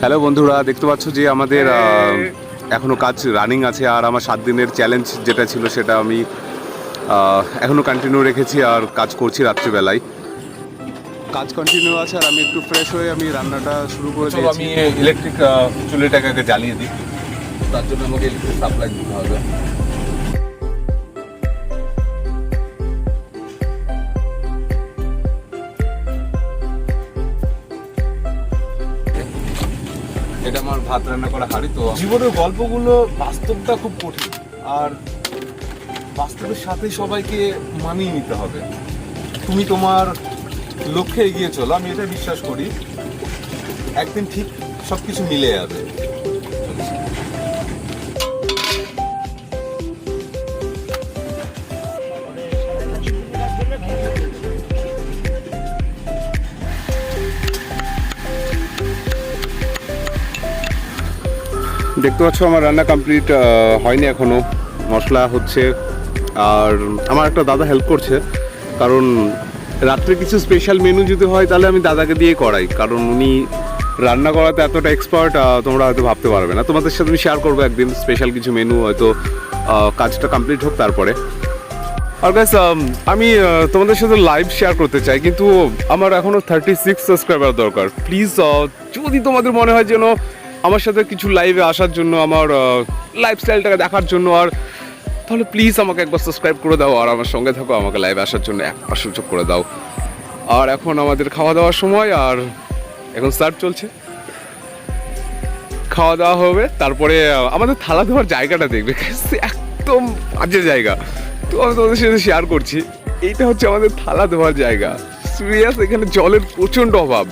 Hello বন্ধুরা, দেখতে পাচ্ছ যে আমাদের এখনও কাজ রানিং আছে। আর আমার 7 দিনের চ্যালেঞ্জ যেটা ছিল সেটা আমি এখনও কন্টিনিউ রেখেছি আর কাজ করছি রাত্রিবেলায়। কাজ কন্টিনিউ আছে আর আমি একটু ফ্রেশ হয়ে আমি রান্নাটা শুরু করে দিয়েছি। আমি ইলেকট্রিক চুলাটাকে আগে জ্বালিয়ে দিই, তার জন্য আমাকে ইলেকট্রিক সাপ্লাই দিতে হবে। এটা আমার ভাত রান্না করা হাঁড়ি। তো জীবনের গল্পগুলো বাস্তবটা খুব কঠিন, আর বাস্তবের সাথে সবাইকে মানিয়ে নিতে হবে। তুমি তোমার লক্ষ্যে এগিয়ে চলো, আমি এটা বিশ্বাস করি একদিন ঠিক সবকিছু মিলে যাবে। দেখতে পাচ্ছ আমার রান্না কমপ্লিট হয়নি এখনো, মশলা হচ্ছে। আর আমার একটা দাদা হেল্প করছে, কারণ রাত্রে কিছু স্পেশাল মেনু যদি হয় তাহলে আমি দাদাকে দিয়ে করাই, কারণ উনি রান্না করাতে এতটা এক্সপার্ট তোমরা হয়তো ভাবতে পারবে না। তোমাদের সাথে আমি শেয়ার করবো একদিন স্পেশাল কিছু মেনু, হয়তো কাজটা কমপ্লিট হোক তারপরে। আর গাইস, আমি তোমাদের সাথে লাইভ শেয়ার করতে চাই, কিন্তু আমার এখনও 36 সাবস্ক্রাইবার দরকার। প্লিজ, যদি তোমাদের মনে হয় যেন আমার সাথে কিছু লাইভে আসার জন্য, আমার লাইফস্টাইলটাকে দেখার জন্য, আর তাহলে প্লিজ আমাকে একবার সাবস্ক্রাইব করে দাও আর আমার সঙ্গে থাকো, আমাকে লাইভে আসার জন্য একবার সুযোগ করে দাও। আর এখন আমাদের খাওয়া দাওয়ার সময়, আর এখন সার্ভ চলছে, খাওয়া দাওয়া হবে। তারপরে আমাদের থালা ধোয়ার জায়গাটা দেখবে, একদম বাজে জায়গা। তো আমি তোমাদের সাথে শেয়ার করছি, এইটা হচ্ছে আমাদের থালা ধোয়ার জায়গা। সিরিয়াস, এখানে জলের প্রচণ্ড অভাব।